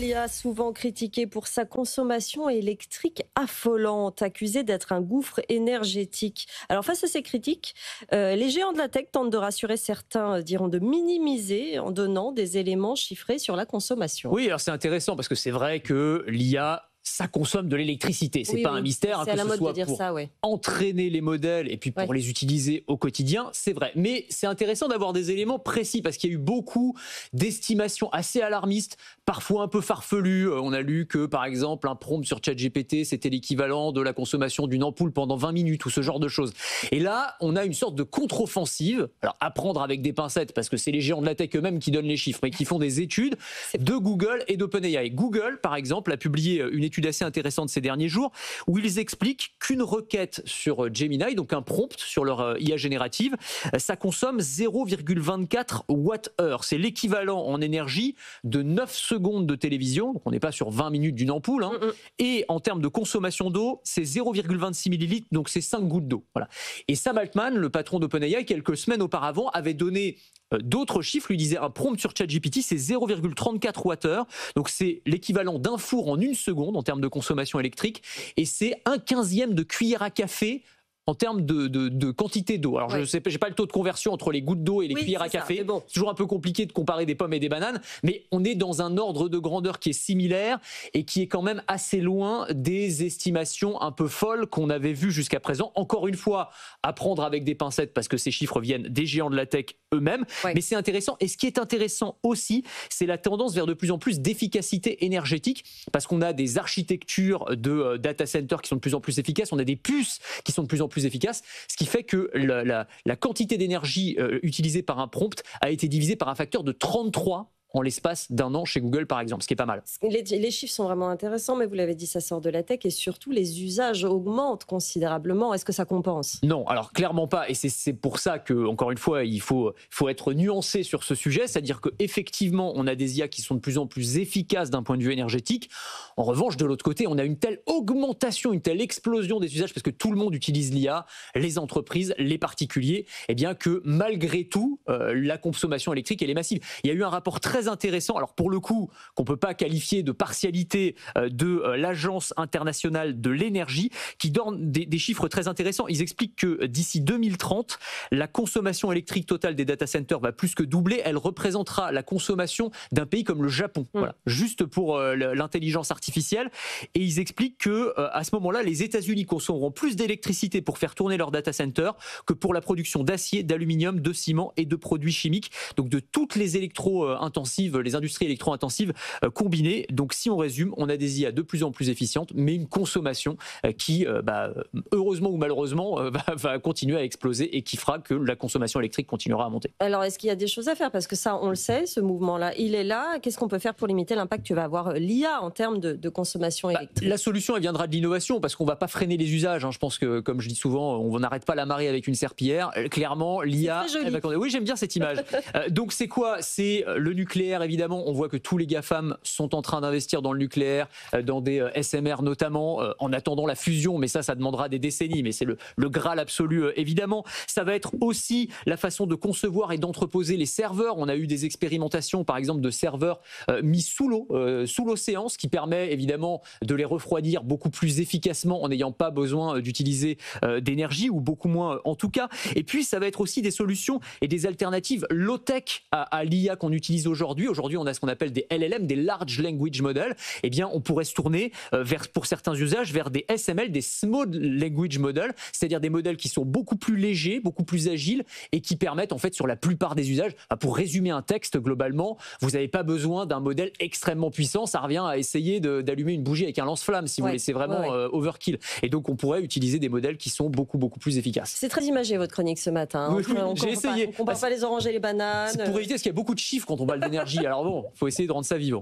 L'IA souvent critiquée pour sa consommation électrique affolante, accusée d'être un gouffre énergétique. Alors face à ces critiques, les géants de la tech tentent de rassurer, certains diront de minimiser en donnant des éléments chiffrés sur la consommation. Oui, alors c'est intéressant parce que c'est vrai que l'IA, ça consomme de l'électricité. C'est pas un mystère, c'est à que la ce mode soit de dire pour ça, ouais. entraîner les modèles et puis pour les utiliser au quotidien, c'est vrai. Mais c'est intéressant d'avoir des éléments précis parce qu'il y a eu beaucoup d'estimations assez alarmistes, parfois un peu farfelues. On a lu que, par exemple, un prompt sur ChatGPT, c'était l'équivalent de la consommation d'une ampoule pendant 20 minutes ou ce genre de choses. Et là, on a une sorte de contre-offensive. Alors, à prendre avec des pincettes parce que c'est les géants de la tech eux-mêmes qui donnent les chiffres, mais qui font des études de Google et d'OpenAI. Google, par exemple, a publié une étude assez intéressante ces derniers jours où ils expliquent qu'une requête sur Gemini, donc un prompt sur leur IA générative, ça consomme 0,24 Wh. C'est l'équivalent en énergie de 9 secondes de télévision, donc on n'est pas sur 20 minutes d'une ampoule, et en termes de consommation d'eau, c'est 0,26 millilitres, donc c'est 5 gouttes d'eau. Voilà. Et Sam Altman, le patron d'OpenAI, quelques semaines auparavant, avait donné d'autres chiffres, lui disait un prompt sur ChatGPT, c'est 0,34 Wh, donc c'est l'équivalent d'un four en une seconde en termes de consommation électrique, et c'est 1/15 de cuillère à café en termes de quantité d'eau. Alors, je sais pas, j'ai pas le taux de conversion entre les gouttes d'eau et les cuillères à café. Bon. C'est toujours un peu compliqué de comparer des pommes et des bananes, mais on est dans un ordre de grandeur qui est similaire et qui est quand même assez loin des estimations un peu folles qu'on avait vues jusqu'à présent. Encore une fois, à prendre avec des pincettes parce que ces chiffres viennent des géants de la tech eux-mêmes. Mais c'est intéressant. Et ce qui est intéressant aussi, c'est la tendance vers de plus en plus d'efficacité énergétique parce qu'on a des architectures de data centers qui sont de plus en plus efficaces. On a des puces qui sont de plus en plus efficace, ce qui fait que la quantité d'énergie utilisée par un prompt a été divisée par un facteur de 33 en l'espace d'un an chez Google, par exemple, ce qui est pas mal. Les chiffres sont vraiment intéressants, mais vous l'avez dit, ça sort de la tech et surtout les usages augmentent considérablement. Est-ce que ça compense? Non, alors clairement pas. Et c'est pour ça que, encore une fois, il faut être nuancé sur ce sujet. C'est-à-dire qu'effectivement, on a des IA qui sont de plus en plus efficaces d'un point de vue énergétique. En revanche, de l'autre côté, on a une telle augmentation, une telle explosion des usages parce que tout le monde utilise l'IA, les entreprises, les particuliers, et bien que malgré tout, la consommation électrique, elle est massive. Il y a eu un rapport très intéressant, alors pour le coup, qu'on ne peut pas qualifier de partialité de l'Agence internationale de l'énergie, qui donne des chiffres très intéressants. Ils expliquent que d'ici 2030, la consommation électrique totale des data centers va plus que doubler. Elle représentera la consommation d'un pays comme le Japon, voilà, juste pour l'intelligence artificielle. Et ils expliquent que à ce moment-là, les États-Unis consommeront plus d'électricité pour faire tourner leurs data centers que pour la production d'acier, d'aluminium, de ciment et de produits chimiques. Donc de toutes les électro-intensives, les industries électro-intensives combinées. Donc si on résume, on a des IA de plus en plus efficientes, mais une consommation qui, heureusement ou malheureusement, va continuer à exploser et qui fera que la consommation électrique continuera à monter. Alors est-ce qu'il y a des choses à faire? Parce que ça, on le sait, ce mouvement-là, il est là. Qu'est-ce qu'on peut faire pour limiter l'impact que va avoir l'IA en termes de consommation électrique? La solution, elle viendra de l'innovation, parce qu'on ne va pas freiner les usages. Je pense que, comme je dis souvent, on n'arrête pas la marée avec une serpillière. Clairement, l'IA... Oui, j'aime bien cette image. Donc c'est quoi? C'est le nucléaire, évidemment. On voit que tous les GAFAM sont en train d'investir dans le nucléaire, dans des SMR notamment, en attendant la fusion, mais ça demandera des décennies, mais c'est le Graal absolu, évidemment. Ça va être aussi la façon de concevoir et d'entreposer les serveurs. On a eu des expérimentations, par exemple, de serveurs mis sous l'eau, sous l'océan, ce qui permet évidemment de les refroidir beaucoup plus efficacement en n'ayant pas besoin d'utiliser d'énergie, ou beaucoup moins en tout cas. Et puis ça va être aussi des solutions et des alternatives low-tech à l'IA qu'on utilise aujourd'hui. Aujourd'hui, on a ce qu'on appelle des LLM, des Large Language Models. Eh bien, on pourrait se tourner pour certains usages vers des SML, des Small Language Models, c'est-à-dire des modèles qui sont beaucoup plus légers, beaucoup plus agiles et qui permettent en fait sur la plupart des usages, pour résumer un texte globalement, vous n'avez pas besoin d'un modèle extrêmement puissant. Ça revient à essayer d'allumer une bougie avec un lance-flamme, si vous voulez. C'est vraiment overkill. Et donc, on pourrait utiliser des modèles qui sont beaucoup plus efficaces. C'est très imagé, votre chronique ce matin. J'ai essayé. On ne compare pas les oranges et les bananes. C'est pour éviter, parce qu'il y a beaucoup de chiffres quand on parle d'énergie. Alors bon, il faut essayer de rendre ça vivant.